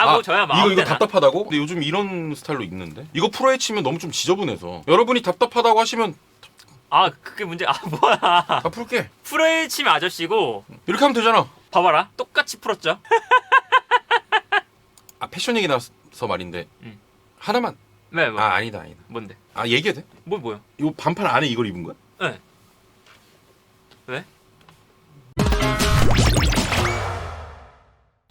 뭐 저야 마음 이거 답답하다고? 근데 요즘 이런 스타일로 입는데? 이거 프로에 치면 너무 좀 지저분해서. 여러분이 답답하다고 하시면 그게 문제. 뭐야. 다 풀게. 프로에 치면 아저씨고. 이렇게 하면 되잖아. 봐봐라. 똑같이 풀었죠. 패션 얘기 나와서 말인데 하나만. 네, 뭐. 아니다. 뭔데? 얘기해도 돼? 뭐요? 이거 반팔 안에 이걸 입은 거야? 네. 왜?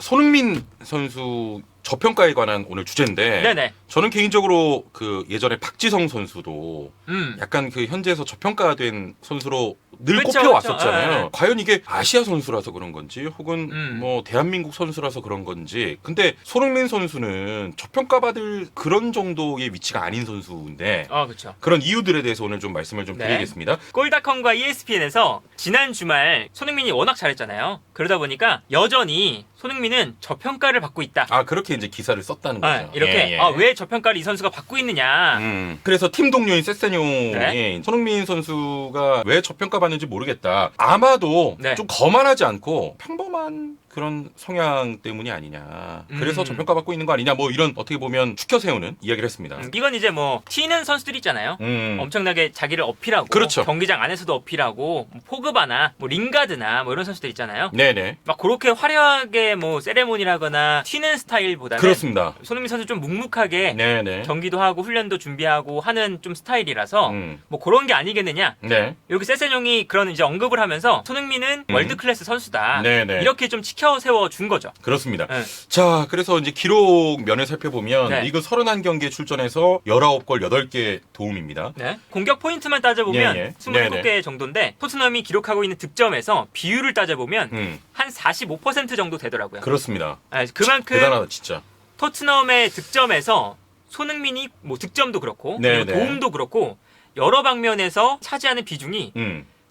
손흥민 선수 저평가에 관한 오늘 주제인데 네네. 저는 개인적으로 그 예전에 박지성 선수도 약간 그 현지에서 저평가된 선수로 늘 그쵸, 꼽혀왔었잖아요. 그쵸. 네. 과연 이게 아시아 선수라서 그런 건지 혹은 뭐 대한민국 선수라서 그런 건지. 근데 손흥민 선수는 저평가받을 그런 정도의 위치가 아닌 선수인데 그렇죠. 그런 이유들에 대해서 오늘 좀 말씀을 좀 드리겠습니다. 골닷컴과 ESPN에서 지난 주말 손흥민이 워낙 잘했잖아요. 그러다 보니까 여전히 손흥민은 저평가를 받고 있다. 그렇게 이제 기사를 썼다는 거죠. 이렇게 왜 저평가를 이 선수가 받고 있느냐. 그래서 팀 동료인 세세뇽이 손흥민 선수가 왜 저평가받는지 모르겠다. 아마도 좀 거만하지 않고 평범한 그런 성향 때문이 아니냐. 그래서 저평가받고 있는 거 아니냐. 뭐 이런 어떻게 보면 추켜 세우는 이야기를 했습니다. 이건 이제 뭐 튀는 선수들 있잖아요. 엄청나게 자기를 어필하고 그렇죠. 경기장 안에서도 어필하고 뭐 포그바나 뭐 링가드나 뭐 이런 선수들 있잖아요. 네네. 막 그렇게 화려하게 뭐 세레모니라거나 튀는 스타일보다는 그렇습니다. 손흥민 선수 좀 묵묵하게 네네. 경기도 하고 훈련도 준비하고 하는 좀 스타일이라서 뭐 그런 게 아니겠느냐. 네. 여기 세세뇽이 그런 이제 언급을 하면서 손흥민은 월드 클래스 선수다. 네네. 이렇게 좀 치켜 세워 준 거죠. 그렇습니다. 네. 자, 그래서 이제 기록 면을 살펴보면 리그 31경기에 출전해서 19골 8개 도움입니다. 네. 공격 포인트만 따져보면 27개 정도인데 토트넘이 기록하고 있는 득점에서 비율을 따져보면 한 45% 정도 되더라고요. 그렇습니다. 그만큼 대단하다 진짜. 토트넘의 득점에서 손흥민이 뭐 득점도 그렇고 그리고 도움도 그렇고 여러 방면에서 차지하는 비중이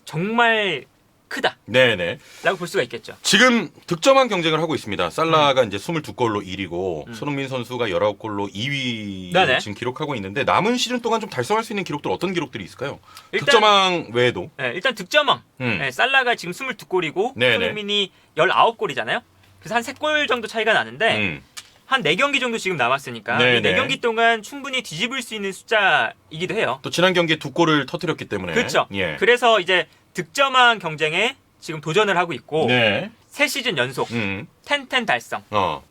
정말 크다. 네네. 라고 볼 수가 있겠죠. 지금 득점왕 경쟁을 하고 있습니다. 살라가 이제 22골로 1위고 손흥민 선수가 19골로 2위를 지금 기록하고 있는데 남은 시즌 동안 좀 달성할 수 있는 기록들 어떤 기록들이 있을까요? 득점왕 외에도. 일단 득점왕. 살라가 지금 22골이고 손흥민이 19골이잖아요. 그래서 한 3골 정도 차이가 나는데 한 4경기 정도 지금 남았으니까 4경기 동안 충분히 뒤집을 수 있는 숫자이기도 해요. 또 지난 경기에 2골을 터뜨렸기 때문에. 그렇죠. 그래서 이제 득점왕 경쟁에 지금 도전을 하고 있고 3시즌 연속 10-10 달성.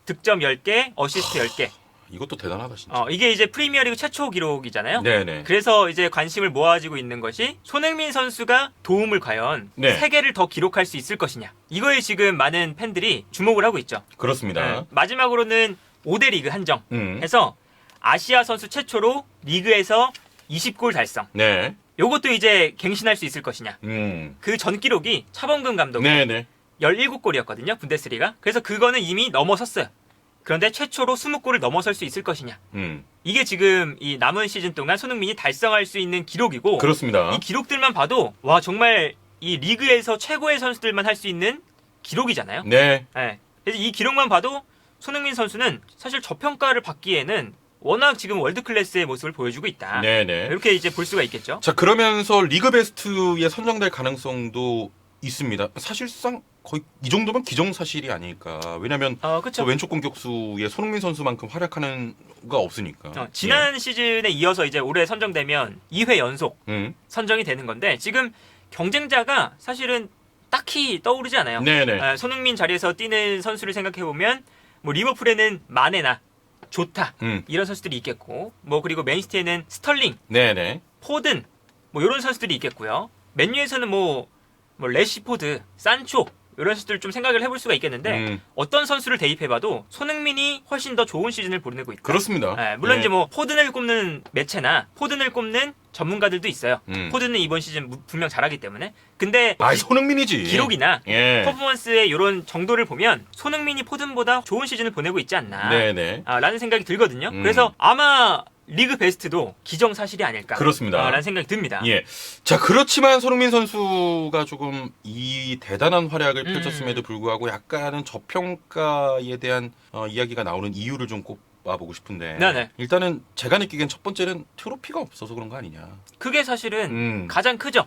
득점 10개, 어시스트 10개. 이것도 대단하다 진짜. 이게 이제 프리미어리그 최초 기록이잖아요. 네네. 그래서 이제 관심을 모아지고 있는 것이 손흥민 선수가 도움을 과연 3개를 더 기록할 수 있을 것이냐. 이거에 지금 많은 팬들이 주목을 하고 있죠. 그렇습니다. 마지막으로는 5대 리그 한정 해서 아시아 선수 최초로 리그에서 20골 달성. 요것도 이제 갱신할 수 있을 것이냐. 그 전 기록이 차범근 감독이 17골이었거든요. 분데스리가. 그래서 그거는 이미 넘어섰어요. 그런데 최초로 20골을 넘어설 수 있을 것이냐. 이게 지금 이 남은 시즌 동안 손흥민이 달성할 수 있는 기록이고 그렇습니다. 이 기록들만 봐도 와 정말 이 리그에서 최고의 선수들만 할 수 있는 기록이잖아요. 그래서 이 기록만 봐도 손흥민 선수는 사실 저평가를 받기에는 워낙 지금 월드 클래스의 모습을 보여주고 있다. 이렇게 이제 볼 수가 있겠죠. 자, 그러면서 리그 베스트에 선정될 가능성도 있습니다. 사실상 거의 이 정도면 기정사실이 아닐까. 왜냐면 왼쪽 공격수의 손흥민 선수만큼 활약하는 가 없으니까. 지난 시즌에 이어서 이제 올해 선정되면 2회 연속 선정이 되는 건데 지금 경쟁자가 사실은 딱히 떠오르지 않아요. 손흥민 자리에서 뛰는 선수를 생각해보면 뭐 리버풀에는 마네나 조타 이런 선수들이 있겠고 뭐 그리고 맨시티에는 스털링, 포든 뭐 이런 선수들이 있겠고요. 맨유에서는 뭐 레시포드, 산초 이런 선수들 좀 생각을 해볼 수가 있겠는데 어떤 선수를 대입해봐도 손흥민이 훨씬 더 좋은 시즌을 보내고 있다. 그렇습니다. 물론 이제 뭐 포든을 꼽는 매체나 포든을 꼽는 전문가들도 있어요. 포든은 이번 시즌 분명 잘하기 때문에. 근데 손흥민이지. 기록이나 퍼포먼스의 이런 정도를 보면 손흥민이 포든보다 좋은 시즌을 보내고 있지 않나 라는 생각이 들거든요. 그래서 아마 리그 베스트도 기정사실이 아닐까. 라는 생각이 듭니다. 자, 그렇지만 손흥민 선수가 조금 이 대단한 활약을 펼쳤음에도 불구하고 약간은 저평가에 대한 이야기가 나오는 이유를 좀 꼽아보고 싶은데 일단은 제가 느끼기엔 첫 번째는 트로피가 없어서 그런 거 아니냐. 그게 사실은 가장 크죠.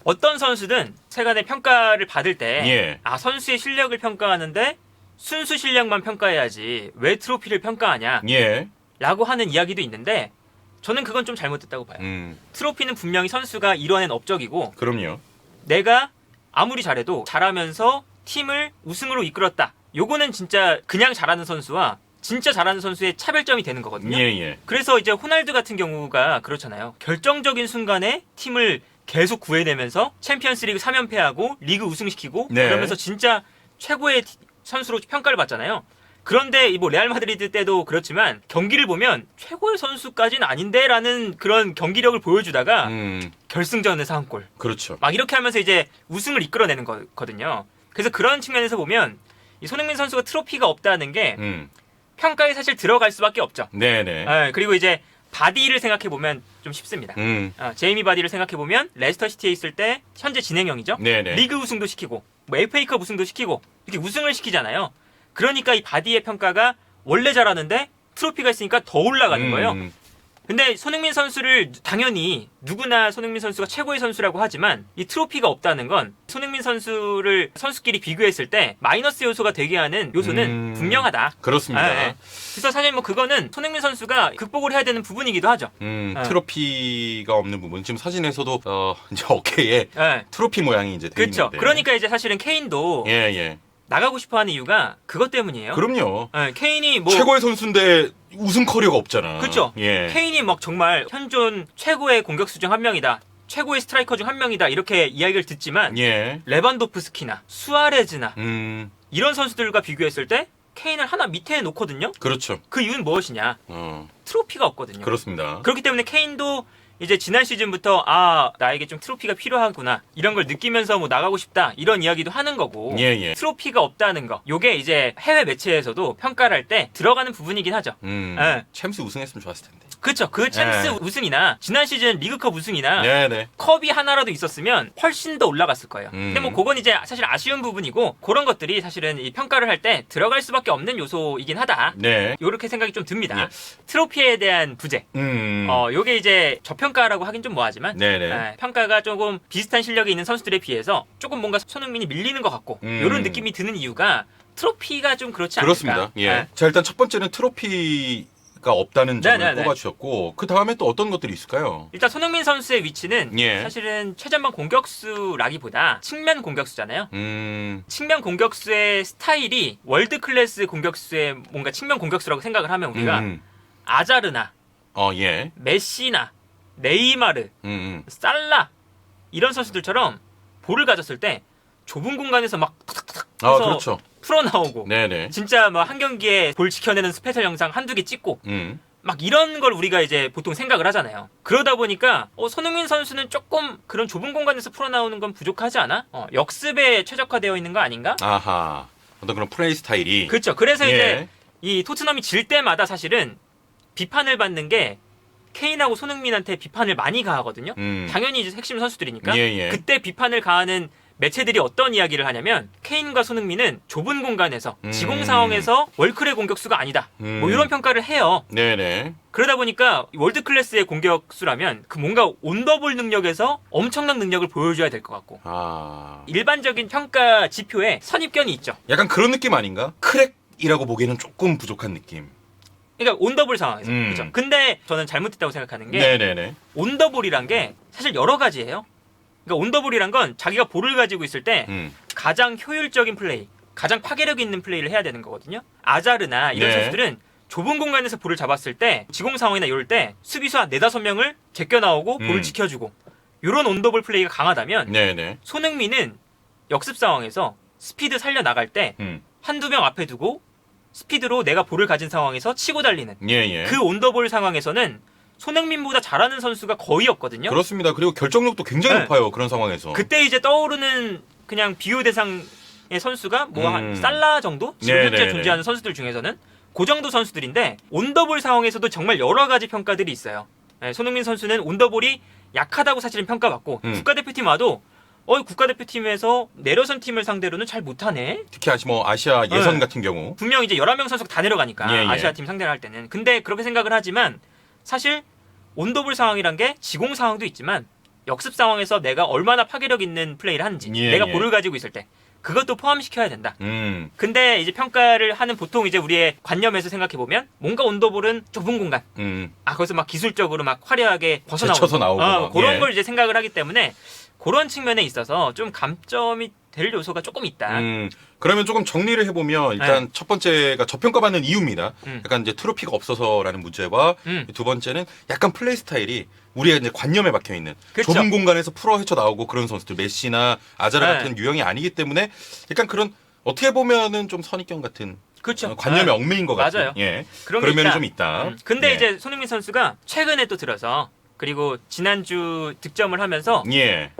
어떤 선수든 세간의 평가를 받을 때 선수의 실력을 평가하는데 순수 실력만 평가해야지 왜 트로피를 평가하냐 예. 라고 하는 이야기도 있는데 저는 그건 좀 잘못됐다고 봐요. 트로피는 분명히 선수가 이뤄낸 업적이고 그럼요. 내가 아무리 잘해도 잘하면서 팀을 우승으로 이끌었다. 요거는 진짜 그냥 잘하는 선수와 진짜 잘하는 선수의 차별점이 되는 거거든요. 예. 그래서 이제 호날두 같은 경우가 그렇잖아요. 결정적인 순간에 팀을 계속 구해내면서 챔피언스리그 3연패하고 리그 우승시키고 네. 그러면서 진짜 최고의 선수로 평가를 받잖아요. 그런데 뭐 레알 마드리드 때도 그렇지만 경기를 보면 최고의 선수까지는 아닌데라는 그런 경기력을 보여주다가 결승전에서 한 골. 그렇죠. 막 이렇게 하면서 이제 우승을 이끌어내는 거거든요. 그래서 그런 측면에서 보면 이 손흥민 선수가 트로피가 없다는 게 평가에 사실 들어갈 수밖에 없죠. 네네. 그리고 이제 바디를 생각해 보면 좀 쉽습니다. 제이미 바디를 생각해 보면 레스터 시티에 있을 때 현재 진행형이죠. 네네. 리그 우승도 시키고 뭐 FA컵 우승도 시키고 이렇게 우승을 시키잖아요. 그러니까 이 바디의 평가가 원래 잘하는데 트로피가 있으니까 더 올라가는 거예요. 근데 손흥민 선수를 당연히 누구나 손흥민 선수가 최고의 선수라고 하지만 이 트로피가 없다는 건 손흥민 선수를 선수끼리 비교했을 때 마이너스 요소가 되게 하는 요소는 분명하다. 그렇습니다. 그래서 사실 뭐 그거는 손흥민 선수가 극복을 해야 되는 부분이기도 하죠. 트로피가 없는 부분. 지금 사진에서도 이제 어깨에 트로피 모양이 이제 돼 그렇죠. 있는데. 그러니까 이제 사실은 케인도 나가고 싶어하는 이유가 그것 때문이에요. 그럼요. 케인이 뭐 최고의 선수인데 우승 커리어가 없잖아. 그렇죠. 케인이 막 정말 현존 최고의 공격수 중 한 명이다. 최고의 스트라이커 중 한 명이다. 이렇게 이야기를 듣지만 레반도프스키나 수아레즈나 이런 선수들과 비교했을 때 케인을 하나 밑에 놓거든요. 그렇죠. 그 이유는 무엇이냐? 트로피가 없거든요. 그렇습니다. 그렇기 때문에 케인도 이제 지난 시즌부터 나에게 좀 트로피가 필요하구나 이런 걸 느끼면서 뭐 나가고 싶다 이런 이야기도 하는 거고 트로피가 없다는 거 요게 이제 해외 매체에서도 평가를 할 때 들어가는 부분이긴 하죠. 챔스 우승했으면 좋았을 텐데. 그렇죠. 그 챔스 우승이나 지난 시즌 리그컵 우승이나 네네. 컵이 하나라도 있었으면 훨씬 더 올라갔을 거예요. 근데 뭐 그건 이제 사실 아쉬운 부분이고 그런 것들이 사실은 이 평가를 할 때 들어갈 수밖에 없는 요소이긴 하다. 네. 요렇게 생각이 좀 듭니다. 트로피에 대한 부재. 요게 이제 저평가라고 하긴 좀 뭐하지만 평가가 조금 비슷한 실력이 있는 선수들에 비해서 조금 뭔가 손흥민이 밀리는 것 같고 요런 느낌이 드는 이유가 트로피가 좀 그렇지 않을까. 그렇습니다. 자, 일단 첫 번째는 트로피가 없다는 점을 꼽아주셨고 그 다음에 또 어떤 것들이 있을까요? 일단 손흥민 선수의 위치는 사실은 최전방 공격수라기보다 측면 공격수잖아요. 측면 공격수의 스타일이 월드 클래스 공격수의 뭔가 측면 공격수라고 생각을 하면 우리가 아자르나 메시나 네이마르 살라 이런 선수들처럼 볼을 가졌을 때 좁은 공간에서 막 탁탁탁 해서 그렇죠. 풀어나오고 진짜 뭐 한 경기에 볼 지켜내는 스페셜 영상 한두 개 찍고 막 이런 걸 우리가 이제 보통 생각을 하잖아요. 그러다 보니까 손흥민 선수는 조금 그런 좁은 공간에서 풀어나오는 건 부족하지 않아? 역습에 최적화되어 있는 거 아닌가? 아하. 어떤 그런 플레이 스타일이. 그렇죠. 그래서 이제 이 토트넘이 질 때마다 사실은 비판을 받는 게 케인하고 손흥민한테 비판을 많이 가하거든요. 당연히 이제 핵심 선수들이니까. 그때 비판을 가하는 매체들이 어떤 이야기를 하냐면 케인과 손흥민은 좁은 공간에서 지공 상황에서 월클의 공격수가 아니다. 뭐 이런 평가를 해요. 그러다 보니까 월드 클래스의 공격수라면 그 뭔가 온더볼 능력에서 엄청난 능력을 보여줘야 될 것 같고 일반적인 평가 지표에 선입견이 있죠. 약간 그런 느낌 아닌가? 크랙이라고 보기에는 조금 부족한 느낌. 그러니까 온더볼 상황에서. 그렇죠. 근데 저는 잘못했다고 생각하는 게 온더볼이란 게 사실 여러 가지예요. 그러니까 온더볼이란 건 자기가 볼을 가지고 있을 때 가장 효율적인 플레이, 가장 파괴력 있는 플레이를 해야 되는 거거든요. 아자르나 이런 선수들은 좁은 공간에서 볼을 잡았을 때 지공 상황이나 이럴 때 수비수 한 4-5명을 제껴 나오고 볼을 지켜주고 이런 온더볼 플레이가 강하다면 손흥민은 역습 상황에서 스피드 살려 나갈 때 한두 명 앞에 두고 스피드로 내가 볼을 가진 상황에서 치고 달리는 그 온더볼 상황에서는 손흥민보다 잘하는 선수가 거의 없거든요. 그렇습니다. 그리고 결정력도 굉장히 높아요. 그런 상황에서. 그때 이제 떠오르는 그냥 비교 대상의 선수가 뭐 한 살라 정도? 지금 현재 존재하는 선수들 중에서는 그 정도 선수들인데 온더볼 상황에서도 정말 여러 가지 평가들이 있어요. 손흥민 선수는 온더볼이 약하다고 사실은 평가받고 국가대표팀 와도 국가대표팀에서 내려선 팀을 상대로는 잘 못하네. 특히 아시아 예선 같은 경우 분명 이제 11명 선수가 다 내려가니까 아시아 팀 상대를 할 때는. 근데 그렇게 생각을 하지만 사실 온더볼 상황이란 게 지공 상황도 있지만 역습 상황에서 내가 얼마나 파괴력 있는 플레이를 하는지 내가 볼을 가지고 있을 때 그것도 포함시켜야 된다. 근데 이제 평가를 하는 보통 이제 우리의 관념에서 생각해 보면 뭔가 온더볼은 좁은 공간. 거기서 막 기술적으로 막 화려하게 제쳐서 나오고 그런 걸 이제 생각을 하기 때문에 그런 측면에 있어서 좀 감점이 될 요소가 조금 있다. 그러면 조금 정리를 해보면 일단 첫 번째가 저평가받는 이유입니다. 약간 이제 트로피가 없어서라는 문제와 두 번째는 약간 플레이 스타일이 우리가 이제 관념에 박혀 있는 그쵸. 좁은 공간에서 풀어 헤쳐 나오고 그런 선수들 메시나 아자라 같은 유형이 아니기 때문에 약간 그런 어떻게 보면은 좀 선입견 같은 그렇죠. 관념에 얽매인 것 같아요. 맞아요. 예. 그런 면이 좀 있다. 근데 이제 손흥민 선수가 최근에 또 들어서 그리고 지난주 득점을 하면서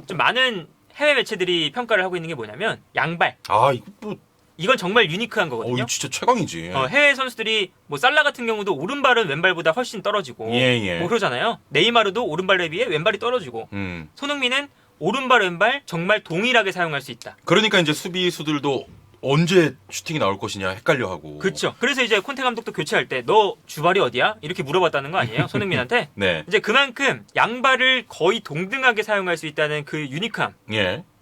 좀 많은 해외 매체들이 평가를 하고 있는 게 뭐냐면 양발. 이거 이건 정말 유니크한 거거든요. 이거 진짜 최강이지. 해외 선수들이 뭐 살라 같은 경우도 오른발은 왼발보다 훨씬 떨어지고 뭐 그러잖아요. 네이마르도 오른발에 비해 왼발이 떨어지고 손흥민은 오른발 왼발 정말 동일하게 사용할 수 있다. 그러니까 이제 수비수들도 언제 슈팅이 나올 것이냐 헷갈려 하고. 그렇죠. 그래서 이제 콘테 감독도 교체할 때 너 주발이 어디야? 이렇게 물어봤다는 거 아니에요? 손흥민한테. 네. 이제 그만큼 양발을 거의 동등하게 사용할 수 있다는 그 유니크함.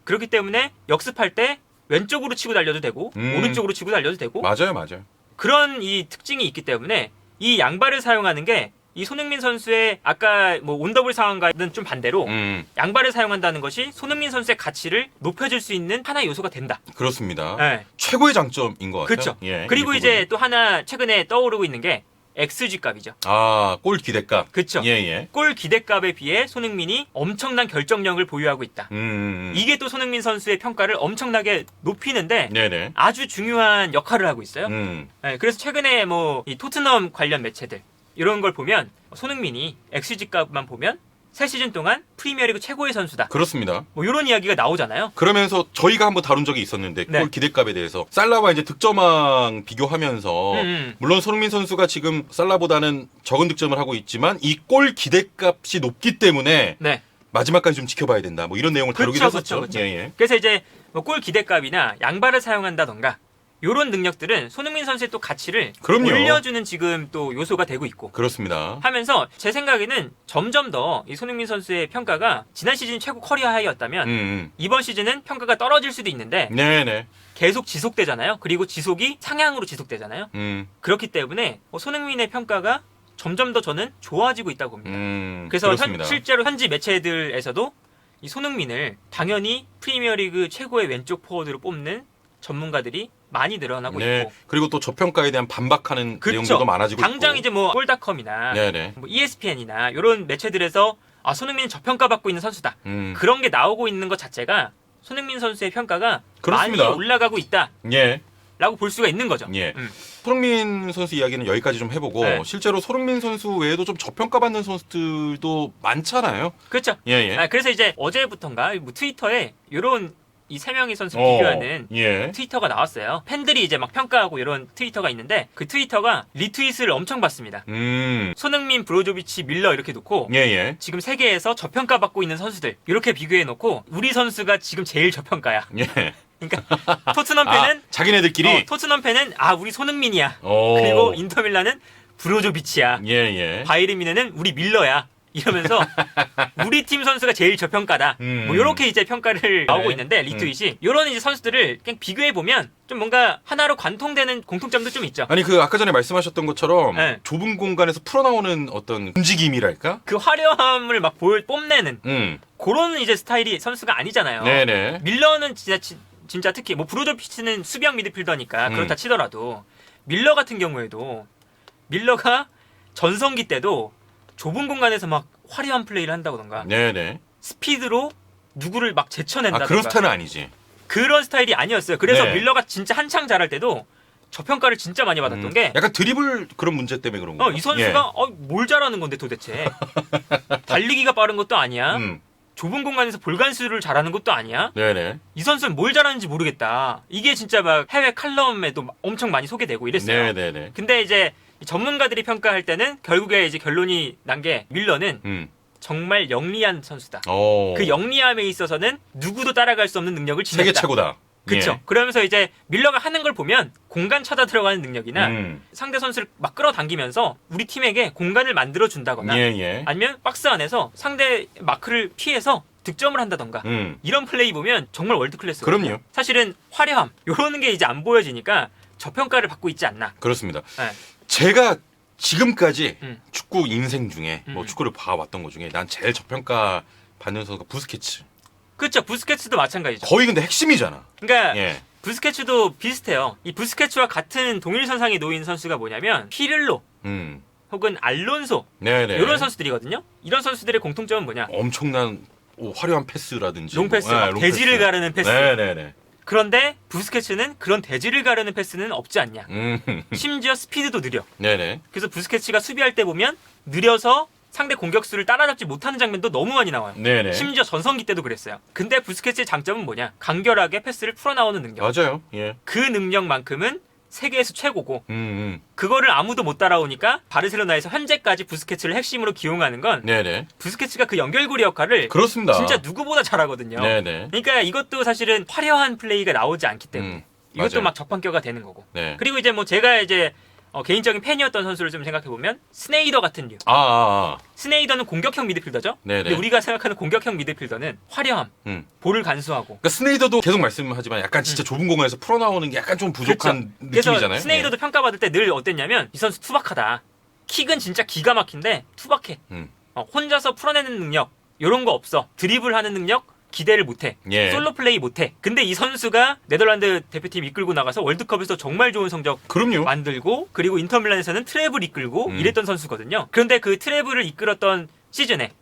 그렇기 때문에 역습할 때 왼쪽으로 치고 달려도 되고 오른쪽으로 치고 달려도 되고. 맞아요. 그런 이 특징이 있기 때문에 이 양발을 사용하는 게 이 손흥민 선수의 아까 뭐 온더블 상황과는 좀 반대로 양발을 사용한다는 것이 손흥민 선수의 가치를 높여줄 수 있는 하나의 요소가 된다. 그렇습니다. 네. 최고의 장점인 것 같아요. 그렇죠. 그리고 이제 또 하나 최근에 떠오르고 있는 게 XG 값이죠. 골 기대값. 그렇죠. 골 기대값에 비해 손흥민이 엄청난 결정력을 보유하고 있다. 이게 또 손흥민 선수의 평가를 엄청나게 높이는데 아주 중요한 역할을 하고 있어요. 네, 그래서 최근에 뭐 이 토트넘 관련 매체들 이런 걸 보면 손흥민이 XG 값만 보면 새 시즌 동안 프리미어리그 최고의 선수다. 그렇습니다. 뭐 이런 이야기가 나오잖아요. 그러면서 저희가 한번 다룬 적이 있었는데 골 기대값에 대해서 살라와 이제 득점왕 비교하면서 물론 손흥민 선수가 지금 살라보다는 적은 득점을 하고 있지만 이 골 기대값이 높기 때문에 마지막까지 좀 지켜봐야 된다. 뭐 이런 내용을 다루기도 했었죠. 그래서 이제 뭐 골 기대값이나 양발을 사용한다던가 이런 능력들은 손흥민 선수의 또 가치를 올려주는 지금 또 요소가 되고 있고. 그렇습니다. 하면서 제 생각에는 점점 더 이 손흥민 선수의 평가가 지난 시즌 최고 커리어 하이였다면 이번 시즌은 평가가 떨어질 수도 있는데 계속 지속되잖아요. 그리고 지속이 상향으로 지속되잖아요. 그렇기 때문에 손흥민의 평가가 점점 더 저는 좋아지고 있다고 봅니다. 그래서 실제로 현지 매체들에서도 이 손흥민을 당연히 프리미어리그 최고의 왼쪽 포워드로 뽑는 전문가들이 많이 늘어나고 있고. 그리고 또 저평가에 대한 반박하는 내용들도 많아지고 당장 있고. 이제 뭐 골닷컴이나 뭐 ESPN이나 이런 매체들에서 손흥민은 저평가받고 있는 선수다. 그런 게 나오고 있는 것 자체가 손흥민 선수의 평가가 그렇습니다. 많이 올라가고 있다. 라고 볼 수가 있는 거죠. 손흥민 선수 이야기는 여기까지 좀 해보고 실제로 손흥민 선수 외에도 좀 저평가받는 선수들도 많잖아요. 그렇죠. 그래서 이제 어제부턴가 뭐 트위터에 이런 이 세 명의 선수 비교하는 트위터가 나왔어요. 팬들이 이제 막 평가하고 이런 트위터가 있는데 그 트위터가 리트윗을 엄청 받습니다. 손흥민, 브로조비치, 밀러 이렇게 놓고 지금 세계에서 저평가받고 있는 선수들 이렇게 비교해 놓고 우리 선수가 지금 제일 저평가야. 그러니까 토트넘 팬은 자기네들끼리 토트넘 팬은 우리 손흥민이야. 그리고 인터밀란은 브로조비치야. 바이에른 뮌헨은 우리 밀러야. 이러면서 우리 팀 선수가 제일 저평가다. 뭐 이렇게 이제 평가를 나오고 있는데 리트윗이 이런 이제 선수들을 그냥 비교해 보면 좀 뭔가 하나로 관통되는 공통점도 좀 있죠. 아니 그 아까 전에 말씀하셨던 것처럼 좁은 공간에서 풀어나오는 어떤 움직임이랄까? 그 화려함을 막 뽐내는 그런 이제 스타일이 선수가 아니잖아요. 밀러는 진짜 특히 뭐 브로조비치는 수비형 미드필더니까 그렇다 치더라도 밀러 같은 경우에도 밀러가 전성기 때도 좁은 공간에서 막 화려한 플레이를 한다던가 스피드로 누구를 막 제쳐낸다던가 그런 스타일은 아니지. 그런 스타일이 아니었어요. 그래서 밀러가 진짜 한창 잘할 때도 저평가를 진짜 많이 받았던 게 약간 드리블 그런 문제 때문에 그런 거예요. 이 선수가 뭘 잘하는 건데 도대체 달리기가 빠른 것도 아니야. 좁은 공간에서 볼간수를 잘하는 것도 아니야. 이 선수는 뭘 잘하는지 모르겠다. 이게 진짜 막 해외 칼럼에도 엄청 많이 소개되고 이랬어요. 근데 이제 전문가들이 평가할 때는 결국에 이제 결론이 난 게 밀러는 정말 영리한 선수다. 그 영리함에 있어서는 누구도 따라갈 수 없는 능력을 지녔다. 세계 최고다. 그렇죠. 그러면서 이제 밀러가 하는 걸 보면 공간 찾아 들어가는 능력이나 상대 선수를 막 끌어당기면서 우리 팀에게 공간을 만들어 준다거나 아니면 박스 안에서 상대 마크를 피해서 득점을 한다던가 이런 플레이 보면 정말 월드 클래스. 그럼요. 사실은 화려함 이런 게 이제 안 보여지니까 저평가를 받고 있지 않나. 그렇습니다. 네. 제가 지금까지 축구 인생 중에 뭐 축구를 봐왔던 것 중에 난 제일 저평가 받는 선수가 부스케츠. 그렇죠. 부스케츠도 마찬가지죠. 거의 근데 핵심이잖아. 그러니까 부스케츠도 비슷해요. 이 부스케츠와 같은 동일선상에 놓인 선수가 뭐냐면 피를로 혹은 알론소 이런 선수들이거든요. 이런 선수들의 공통점은 뭐냐? 엄청난 화려한 패스라든지 롱패스, 대지를 가르는 패스. 네네네. 그런데 부스케츠는 그런 대지를 가르는 패스는 없지 않냐. 심지어 스피드도 느려. 네네. 그래서 부스케츠가 수비할 때 보면 느려서 상대 공격수를 따라잡지 못하는 장면도 너무 많이 나와요. 네네. 심지어 전성기 때도 그랬어요. 근데 부스케츠의 장점은 뭐냐? 간결하게 패스를 풀어나오는 능력. 맞아요. 예. 그 능력만큼은 세계에서 최고고 그거를 아무도 못 따라오니까 바르셀로나에서 현재까지 부스케츠를 핵심으로 기용하는 건 네네. 부스케츠가 그 연결고리 역할을 그렇습니다. 진짜 누구보다 잘하거든요. 네네. 그러니까 이것도 사실은 화려한 플레이가 나오지 않기 때문에 이것도 맞아요. 막 적반겨가 되는 거고. 네. 그리고 이제 뭐 제가 이제 개인적인 팬이었던 선수를 좀 생각해보면 스네이더 같은 류. 스네이더는 공격형 미드필더죠. 네네. 근데 우리가 생각하는 공격형 미드필더는 화려함, 볼을 간수하고. 그러니까 스네이더도 계속 말씀하지만 약간 진짜 좁은 공간에서 풀어나오는 게 약간 좀 부족한 그렇죠. 느낌이잖아요. 그래서 스네이더도 평가받을 때 늘 어땠냐면 이 선수 투박하다. 킥은 진짜 기가 막힌데 투박해. 혼자서 풀어내는 능력 이런 거 없어. 드리블하는 능력 기대를 못해. 솔로 플레이 못해. 근데 이 선수가 네덜란드 대표팀 이끌고 나가서 월드컵에서 정말 좋은 성적 만들고 그리고 인터밀란에서는 트래블 이끌고 이랬던 선수거든요. 그런데 그 트래블을 이끌었던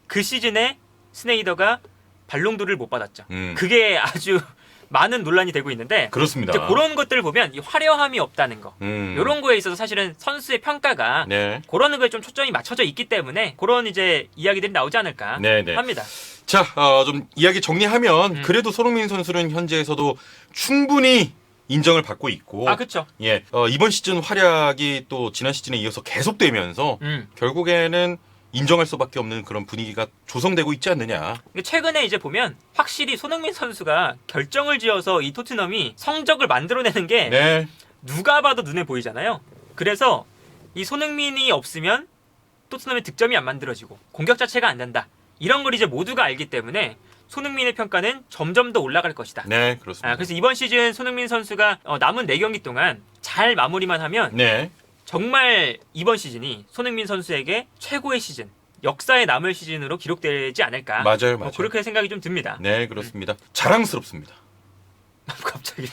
그 시즌에 스네이더가 발롱도르를 못 받았죠. 그게 아주 많은 논란이 되고 있는데 그렇습니다. 이제 그런 것들을 보면 이 화려함이 없다는 거 이런 거에 있어서 사실은 선수의 평가가 그런 거에 좀 초점이 맞춰져 있기 때문에 그런 이제 이야기들이 나오지 않을까 합니다. 자, 좀 이야기 정리하면 그래도 손흥민 선수는 현재에서도 충분히 인정을 받고 있고 그렇죠. 예, 이번 시즌 활약이 또 지난 시즌에 이어서 계속되면서 결국에는 인정할 수밖에 없는 그런 분위기가 조성되고 있지 않느냐. 최근에 이제 보면 확실히 손흥민 선수가 결정을 지어서 이 토트넘이 성적을 만들어내는 게 누가 봐도 눈에 보이잖아요. 그래서 이 손흥민이 없으면 토트넘의 득점이 안 만들어지고 공격 자체가 안 된다. 이런 걸 이제 모두가 알기 때문에 손흥민의 평가는 점점 더 올라갈 것이다. 네, 그렇습니다. 그래서 이번 시즌 손흥민 선수가 남은 4경기 동안 잘 마무리만 하면 정말 이번 시즌이 손흥민 선수에게 최고의 시즌, 역사에 남을 시즌으로 기록되지 않을까. 맞아요. 그렇게 생각이 좀 듭니다. 네, 그렇습니다. 자랑스럽습니다. 갑자기.